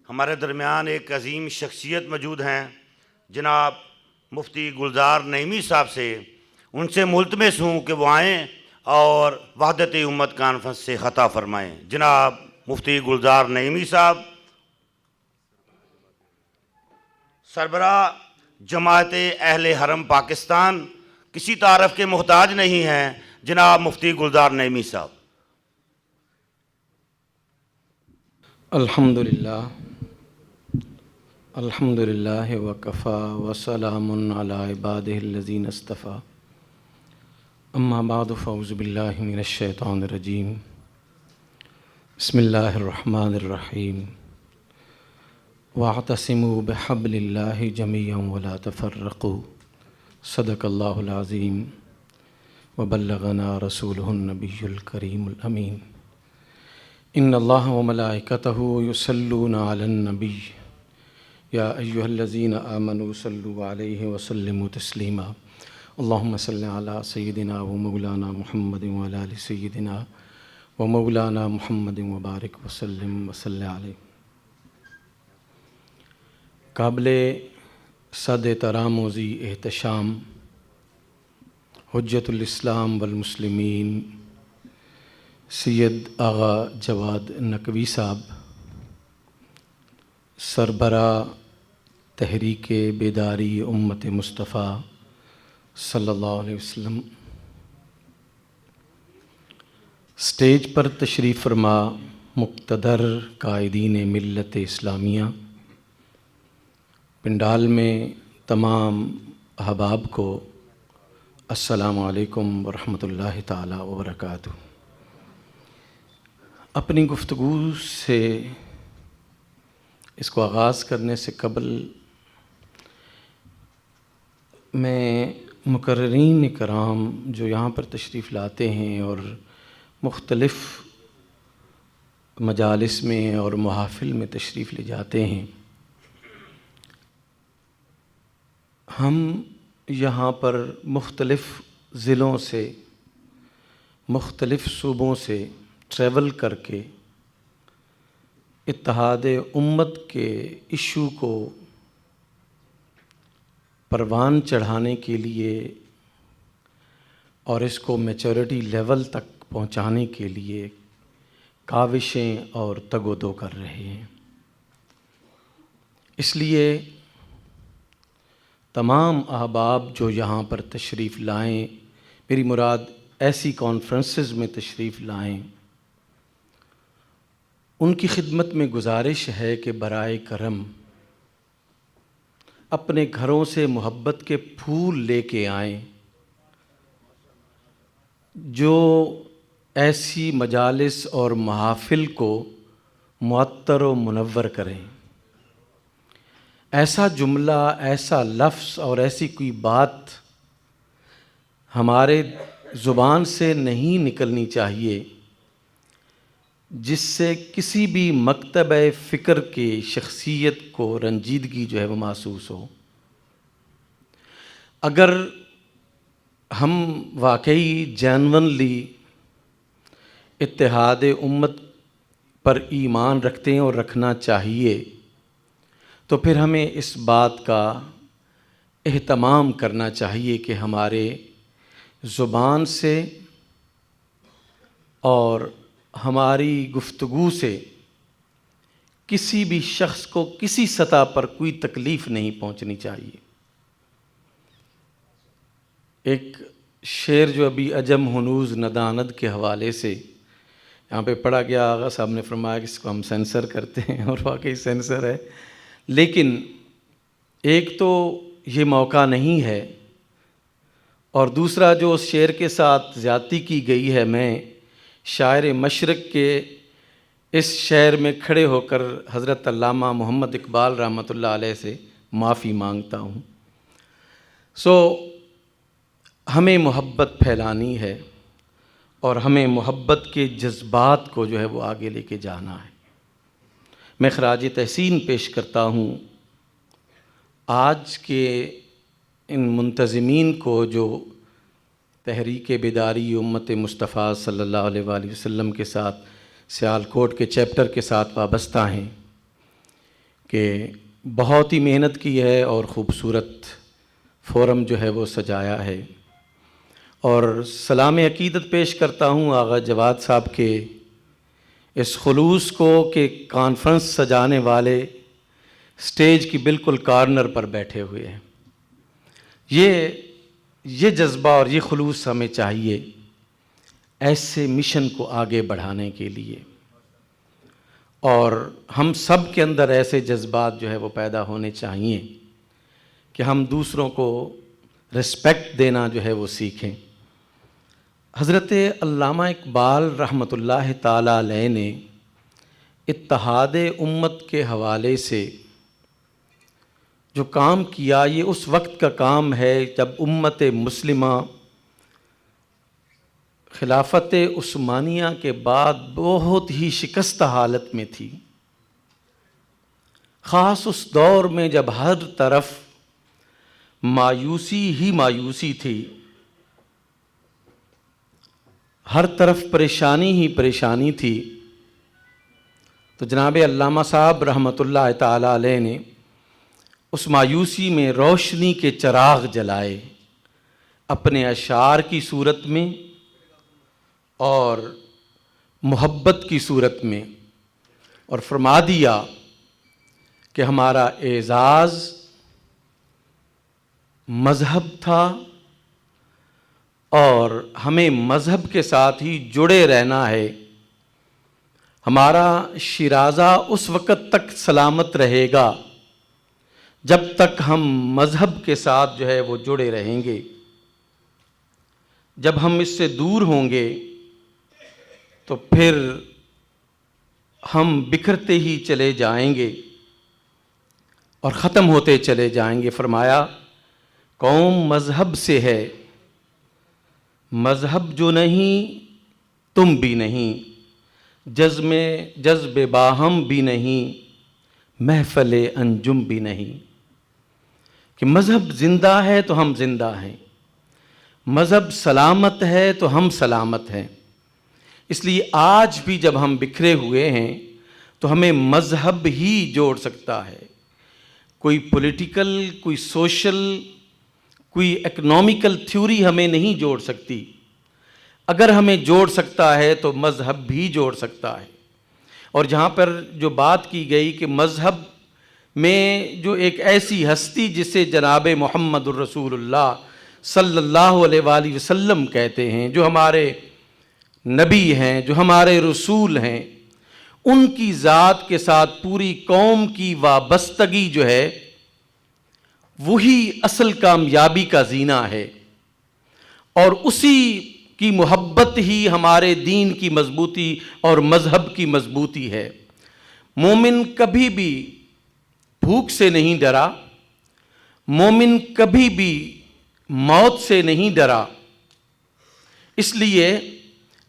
ہمارے درمیان ایک عظیم شخصیت موجود ہیں، جناب مفتی گلزار نعیمی صاحب سے ان سے ملتمس ہوں کہ وہ آئیں اور وحدت امت کانفرنس سے خطاب فرمائیں۔ جناب مفتی گلزار نعیمی صاحب، سربراہ جماعت اہل حرم پاکستان، کسی تعارف کے محتاج نہیں ہیں، جناب مفتی گلزار نعیمی صاحب۔ الحمدللہ وکفا وسلام علی عبادہ الذین اصطفیٰ، اما بعد فاعوذ باللہ من الشیطان الرجیم، بسم اللہ الرحمن الرحیم، واعتصموا بحبل اللہ جمیعا ولا تفرقوا، صدق اللہ العظیم وبلغنا رسولہ النبی الکریم الامین۔ ان اللہ وملائکتہ یصلون علی النبی یا ایہا الذین آمنوا صلوا علیہ وسلموا تسلیما، اللہم صل علی سیدنا و مولانا محمد وعلی آل سیدنا و مولانا محمد وبارک وسلم وصلی علیہ۔ قابل صد احترام و ذی احتشام حجت الاسلام والمسلمین سید آغا جواد نقوی صاحب، سربراہ تحریک بیداری امت مصطفیٰ صلی اللہ علیہ وسلم، سٹیج پر تشریف فرما مقتدر قائدین ملت اسلامیہ، پنڈال میں تمام احباب کو السلام علیکم ورحمۃ اللہ تعالیٰ وبرکاتہ۔ اپنی گفتگو سے اس کو آغاز کرنے سے قبل میں مقررین کرام جو یہاں پر تشریف لاتے ہیں اور مختلف مجالس میں اور محافل میں تشریف لے جاتے ہیں، ہم یہاں پر مختلف ضلعوں سے، مختلف صوبوں سے ٹریول کر کے اتحاد امت کے ایشو کو پروان چڑھانے کے لیے اور اس کو میچورٹی لیول تک پہنچانے کے لیے کاوشیں اور تگ و دو کر رہے ہیں۔ اس لیے تمام احباب جو یہاں پر تشریف لائیں، میری مراد ایسی کانفرنسز میں تشریف لائیں، ان کی خدمت میں گزارش ہے کہ برائے کرم اپنے گھروں سے محبت کے پھول لے کے آئیں، جو ایسی مجالس اور محافل کو معطر و منور کریں۔ ایسا جملہ، ایسا لفظ اور ایسی کوئی بات ہمارے زبان سے نہیں نکلنی چاہیے جس سے کسی بھی مکتبہ فکر کی شخصیت کو رنجیدگی جو ہے وہ محسوس ہو۔ اگر ہم واقعی جینونلی اتحاد امت پر ایمان رکھتے ہیں اور رکھنا چاہیے، تو پھر ہمیں اس بات کا اہتمام کرنا چاہیے کہ ہمارے زبان سے اور ہماری گفتگو سے کسی بھی شخص کو کسی سطح پر کوئی تکلیف نہیں پہنچنی چاہیے۔ ایک شعر جو ابھی عجم ہنوز نداند کے حوالے سے یہاں پہ پڑھا گیا، آغا صاحب نے فرمایا کہ اس کو ہم سینسر کرتے ہیں، اور واقعی سینسر ہے، لیکن ایک تو یہ موقع نہیں ہے، اور دوسرا جو اس شعر کے ساتھ زیادتی کی گئی ہے، میں شاعر مشرق کے اس شعر میں کھڑے ہو کر حضرت علامہ محمد اقبال رحمۃ اللہ علیہ سے معافی مانگتا ہوں۔ ہمیں محبت پھیلانی ہے اور ہمیں محبت کے جذبات کو جو ہے وہ آگے لے کے جانا ہے۔ میں خراج تحسین پیش کرتا ہوں آج کے ان منتظمین کو جو تحریک بیداری امت مصطفیٰ صلی اللہ علیہ وآلہ وسلم کے ساتھ سیالکوٹ کے چیپٹر کے ساتھ وابستہ ہیں، کہ بہت ہی محنت کی ہے اور خوبصورت فورم جو ہے وہ سجایا ہے، اور سلام عقیدت پیش کرتا ہوں آغا جواد صاحب کے اس خلوص کو کہ کانفرنس سجانے والے سٹیج کی بالکل کارنر پر بیٹھے ہوئے ہیں۔ یہ جذبہ اور یہ خلوص ہمیں چاہیے ایسے مشن کو آگے بڑھانے کے لیے، اور ہم سب کے اندر ایسے جذبات جو ہے وہ پیدا ہونے چاہیے کہ ہم دوسروں کو رسپیکٹ دینا جو ہے وہ سیکھیں۔ حضرت علامہ اقبال رحمۃ اللہ تعالیٰ علیہ نے اتحاد امت کے حوالے سے جو کام کیا، یہ اس وقت کا کام ہے جب امت مسلمہ خلافت عثمانیہ کے بعد بہت ہی شکستہ حالت میں تھی، خاص اس دور میں جب ہر طرف مایوسی ہی مایوسی تھی، ہر طرف پریشانی ہی پریشانی تھی۔ تو جناب علامہ صاحب رحمۃ اللہ تعالیٰ علیہ نے اس مایوسی میں روشنی کے چراغ جلائے اپنے اشعار کی صورت میں اور محبت کی صورت میں، اور فرما دیا کہ ہمارا اعزاز مذہب تھا اور ہمیں مذہب کے ساتھ ہی جڑے رہنا ہے، ہمارا شیرازہ اس وقت تک سلامت رہے گا جب تک ہم مذہب کے ساتھ جو ہے وہ جڑے رہیں گے، جب ہم اس سے دور ہوں گے تو پھر ہم بکھرتے ہی چلے جائیں گے اور ختم ہوتے چلے جائیں گے۔ فرمایا قوم مذہب سے ہے، مذہب جو نہیں تم بھی نہیں، جذب باہم بھی نہیں، محفل انجم بھی نہیں۔ کہ مذہب زندہ ہے تو ہم زندہ ہیں، مذہب سلامت ہے تو ہم سلامت ہیں۔ اس لیے آج بھی جب ہم بکھرے ہوئے ہیں تو ہمیں مذہب ہی جوڑ سکتا ہے، کوئی پولیٹیکل، کوئی سوشل، کوئی اکنامیکل تھیوری ہمیں نہیں جوڑ سکتی۔ اگر ہمیں جوڑ سکتا ہے تو مذہب بھی جوڑ سکتا ہے۔ اور جہاں پر جو بات کی گئی کہ مذہب میں جو ایک ایسی ہستی جسے جناب محمد الرسول اللہ صلی اللہ علیہ وآلہ وسلم کہتے ہیں، جو ہمارے نبی ہیں، جو ہمارے رسول ہیں، ان کی ذات کے ساتھ پوری قوم کی وابستگی جو ہے وہی اصل کامیابی کا زینہ ہے، اور اسی کی محبت ہی ہمارے دین کی مضبوطی اور مذہب کی مضبوطی ہے۔ مومن کبھی بھی بھوک سے نہیں ڈرا، مومن کبھی بھی موت سے نہیں ڈرا، اس لیے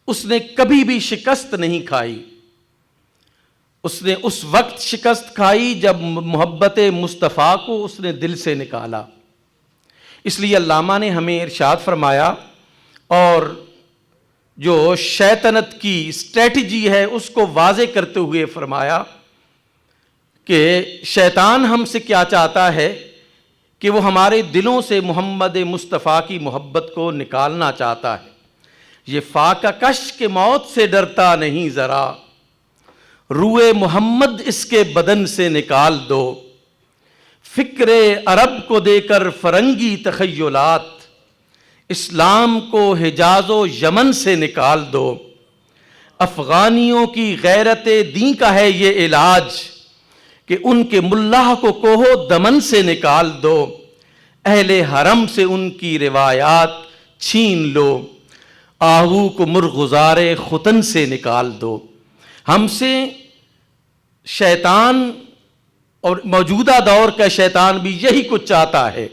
اس نے کبھی بھی شکست نہیں کھائی۔ اس نے اس وقت شکست کھائی جب محبت مصطفیٰ کو اس نے دل سے نکالا۔ اس لیے علامہ نے ہمیں ارشاد فرمایا، اور جو شیطنت کی اسٹریٹجی ہے اس کو واضح کرتے ہوئے فرمایا کہ شیطان ہم سے کیا چاہتا ہے کہ وہ ہمارے دلوں سے محمد مصطفیٰ کی محبت کو نکالنا چاہتا ہے۔ یہ فاقہ کش کے موت سے ڈرتا نہیں ذرا، روئے محمد اس کے بدن سے نکال دو، فکر عرب کو دے کر فرنگی تخیلات، اسلام کو حجاز و یمن سے نکال دو، افغانیوں کی غیرت دین کا ہے یہ علاج کہ ان کے ملا کو کوہ دمن سے نکال دو، اہل حرم سے ان کی روایات چھین لو، آہو کو مرغزار ختن سے نکال دو۔ ہم سے شیطان اور موجودہ دور کا شیطان بھی یہی کچھ چاہتا ہے،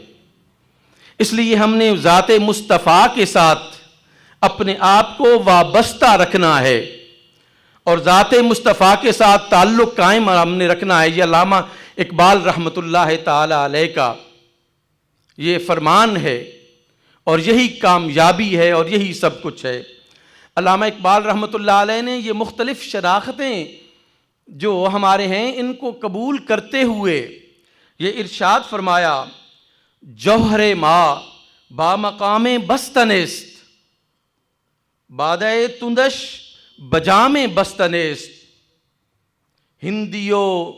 اس لیے ہم نے ذات مصطفیٰ کے ساتھ اپنے آپ کو وابستہ رکھنا ہے اور ذات مصطفیٰ کے ساتھ تعلق قائم ہم نے رکھنا ہے۔ یہ علامہ اقبال رحمۃ اللہ تعالی علیہ کا یہ فرمان ہے، اور یہی کامیابی ہے اور یہی سب کچھ ہے۔ علامہ اقبال رحمۃ اللہ علیہ نے یہ مختلف شناختیں جو ہمارے ہیں ان کو قبول کرتے ہوئے یہ ارشاد فرمایا جوہر ما با مقام بستنست بادۂ تندش بجام بستنست ہندیو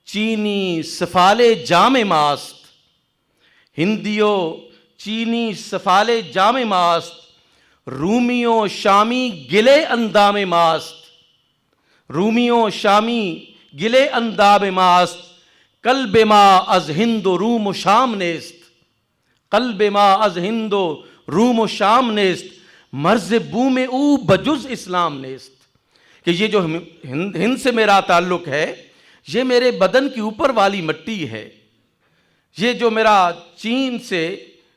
چینی سفال جام ماست ہندیو چینی سفال جام ماست رومیوں شامی گلے اندام ماست رومیوں شامی گلے اندام ماست قلب ما از ہند و روم و شام نیست قلب ما از ہند و روم و شام نیست مرز بوم او بجز اسلام نیست کہ یہ جو ہند سے میرا تعلق ہے یہ میرے بدن کی اوپر والی مٹی ہے، یہ جو میرا چین سے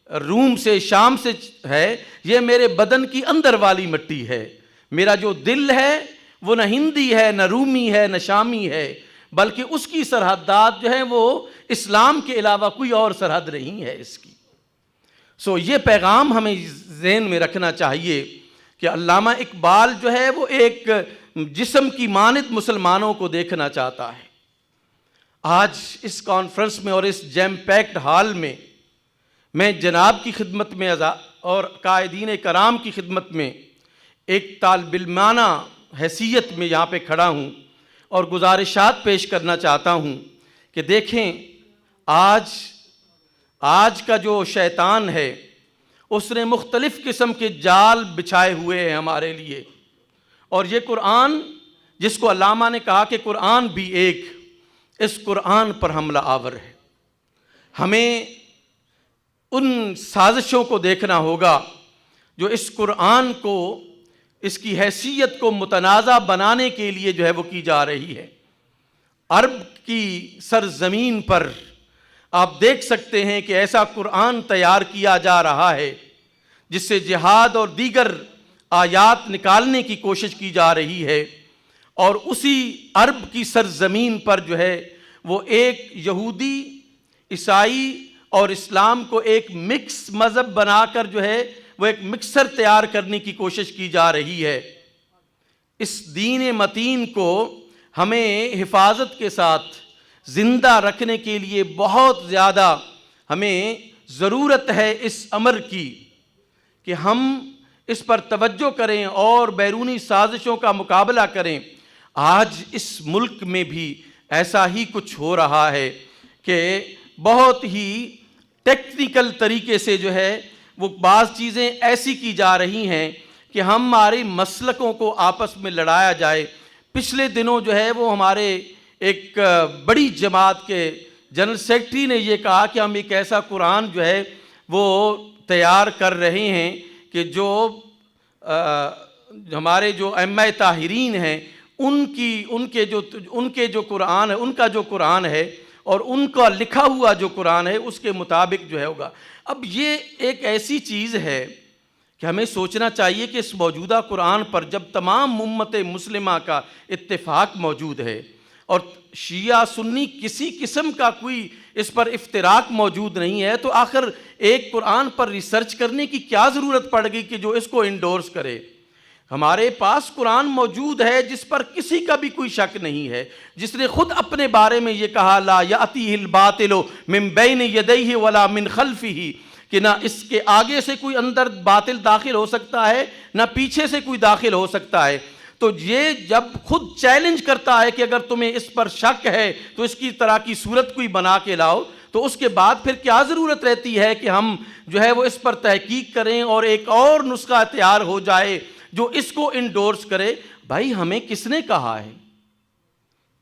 روم سے شام سے ہے یہ میرے بدن کی اندر والی مٹی ہے، میرا جو دل ہے وہ نہ ہندی ہے نہ رومی ہے نہ شامی ہے، بلکہ اس کی سرحدات جو ہیں وہ اسلام کے علاوہ کوئی اور سرحد نہیں ہے اس کی۔ یہ پیغام ہمیں ذہن میں رکھنا چاہیے کہ علامہ اقبال جو ہے وہ ایک جسم کی مانند مسلمانوں کو دیکھنا چاہتا ہے۔ آج اس کانفرنس میں اور اس جیم پیکڈ ہال میں میں جناب کی خدمت میں اور قائدین کرام کی خدمت میں ایک طالب علمانہ حیثیت میں یہاں پہ کھڑا ہوں اور گزارشات پیش کرنا چاہتا ہوں کہ دیکھیں آج کا جو شیطان ہے اس نے مختلف قسم کے جال بچھائے ہوئے ہیں ہمارے لیے، اور یہ قرآن جس کو علامہ نے کہا کہ قرآن بھی ایک، اس قرآن پر حملہ آور ہے۔ ہمیں ان سازشوں کو دیکھنا ہوگا جو اس قرآن کو اس کی حیثیت کو متنازع بنانے کے لیے جو ہے وہ کی جا رہی ہے۔ عرب کی سرزمین پر آپ دیکھ سکتے ہیں کہ ایسا قرآن تیار کیا جا رہا ہے جس سے جہاد اور دیگر آیات نکالنے کی کوشش کی جا رہی ہے، اور اسی عرب کی سرزمین پر جو ہے وہ ایک یہودی، عیسائی اور اسلام کو ایک مکس مذہب بنا کر جو ہے وہ ایک مکسر تیار کرنے کی کوشش کی جا رہی ہے۔ اس دین متین کو ہمیں حفاظت کے ساتھ زندہ رکھنے کے لیے بہت زیادہ ہمیں ضرورت ہے اس امر کی کہ ہم اس پر توجہ کریں اور بیرونی سازشوں کا مقابلہ کریں۔ آج اس ملک میں بھی ایسا ہی کچھ ہو رہا ہے کہ بہت ہی ٹیکنیکل طریقے سے جو ہے وہ بعض چیزیں ایسی کی جا رہی ہیں کہ ہمارے مسلکوں کو آپس میں لڑایا جائے۔ پچھلے دنوں جو ہے وہ ہمارے ایک بڑی جماعت کے جنرل سیکرٹری نے یہ کہا کہ ہم ایک ایسا قرآن جو ہے وہ تیار کر رہے ہیں کہ جو ہمارے جو ائمہ طاہرین ہیں ان کے جو قرآن ہے، ان کا جو قرآن ہے اور ان کا لکھا ہوا جو قرآن ہے اس کے مطابق جو ہے ہوگا۔ اب یہ ایک ایسی چیز ہے کہ ہمیں سوچنا چاہیے کہ اس موجودہ قرآن پر جب تمام امت مسلمہ کا اتفاق موجود ہے اور شیعہ سنی کسی قسم کا کوئی اس پر افتراق موجود نہیں ہے، تو آخر ایک قرآن پر ریسرچ کرنے کی کیا ضرورت پڑ گئی کہ جو اس کو انڈورس کرے؟ ہمارے پاس قرآن موجود ہے جس پر کسی کا بھی کوئی شک نہیں ہے، جس نے خود اپنے بارے میں یہ کہا لا یأتیہ الباطل من بین یدیہ ولا من خلفہ، کہ نہ اس کے آگے سے کوئی اندر باطل داخل ہو سکتا ہے نہ پیچھے سے کوئی داخل ہو سکتا ہے۔ تو یہ جب خود چیلنج کرتا ہے کہ اگر تمہیں اس پر شک ہے تو اس کی طرح کی صورت کوئی بنا کے لاؤ، تو اس کے بعد پھر کیا ضرورت رہتی ہے کہ ہم جو ہے وہ اس پر تحقیق کریں اور ایک اور نسخہ تیار ہو جائے جو اس کو انڈورس کرے؟ بھائی ہمیں کس نے کہا ہے؟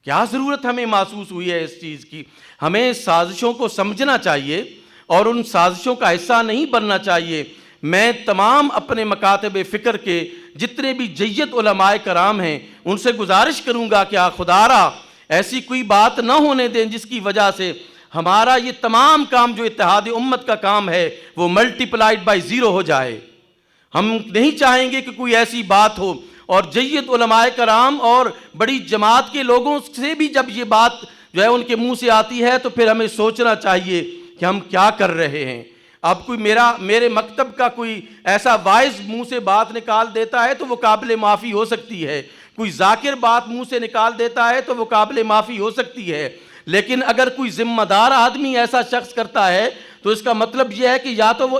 کیا ضرورت ہمیں محسوس ہوئی ہے اس چیز کی؟ ہمیں سازشوں کو سمجھنا چاہیے اور ان سازشوں کا حصہ نہیں بننا چاہیے۔ میں تمام اپنے مکاتب فکر کے جتنے بھی جید علماء کرام ہیں ان سے گزارش کروں گا کہ خدا را ایسی کوئی بات نہ ہونے دیں جس کی وجہ سے ہمارا یہ تمام کام جو اتحاد امت کا کام ہے وہ ملٹیپلائڈ بائی 0 ہو جائے۔ ہم نہیں چاہیں گے کہ کوئی ایسی بات ہو، اور جید علماء کرام اور بڑی جماعت کے لوگوں سے بھی جب یہ بات جو ہے ان کے منہ سے آتی ہے تو پھر ہمیں سوچنا چاہیے کہ ہم کیا کر رہے ہیں۔ اب کوئی میرے مکتب کا کوئی ایسا وائز منہ سے بات نکال دیتا ہے تو وہ قابل معافی ہو سکتی ہے، کوئی ذاکر بات منہ سے نکال دیتا ہے تو وہ قابل معافی ہو سکتی ہے، لیکن اگر کوئی ذمہ دار آدمی ایسا شخص کرتا ہے تو اس کا مطلب یہ ہے کہ یا تو وہ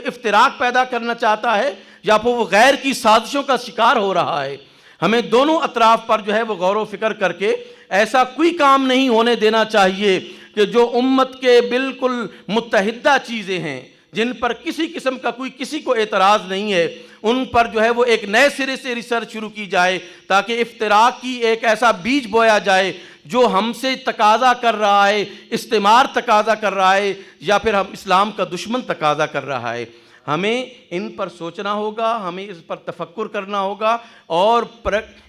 افتراق پیدا کرنا چاہتا ہے یا پھر وہ غیر کی سازشوں کا شکار ہو رہا ہے۔ ہمیں دونوں اطراف پر جو ہے وہ غور و فکر کر کے ایسا کوئی کام نہیں ہونے دینا چاہیے کہ جو امت کے بالکل متحدہ چیزیں ہیں، جن پر کسی قسم کا کوئی کسی کو اعتراض نہیں ہے، ان پر جو ہے وہ ایک نئے سرے سے ریسرچ شروع کی جائے تاکہ افتراق کی ایک ایسا بیج بویا جائے جو ہم سے تقاضا کر رہا ہے، استعمار تقاضا کر رہا ہے، یا پھر ہم اسلام کا دشمن تقاضا کر رہا ہے۔ ہمیں ان پر سوچنا ہوگا، ہمیں اس پر تفکر کرنا ہوگا، اور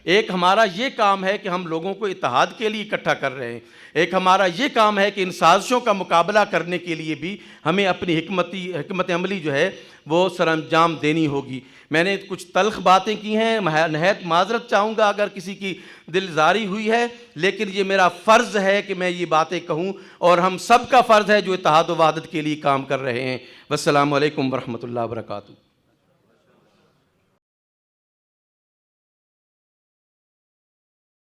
ایک ہمارا یہ کام ہے کہ ہم لوگوں کو اتحاد کے لیے اکٹھا کر رہے ہیں، ایک ہمارا یہ کام ہے کہ ان سازشوں کا مقابلہ کرنے کے لیے بھی ہمیں اپنی حکمت عملی جو ہے وہ سر انجام دینی ہوگی۔ میں نے کچھ تلخ باتیں کی ہیں، نہایت معذرت چاہوں گا اگر کسی کی دلزاری ہوئی ہے، لیکن یہ میرا فرض ہے کہ میں یہ باتیں کہوں، اور ہم سب کا فرض ہے جو اتحاد و وحدت کے لیے کام کر رہے ہیں۔ والسلام علیکم ورحمۃ اللہ وبرکاتہ۔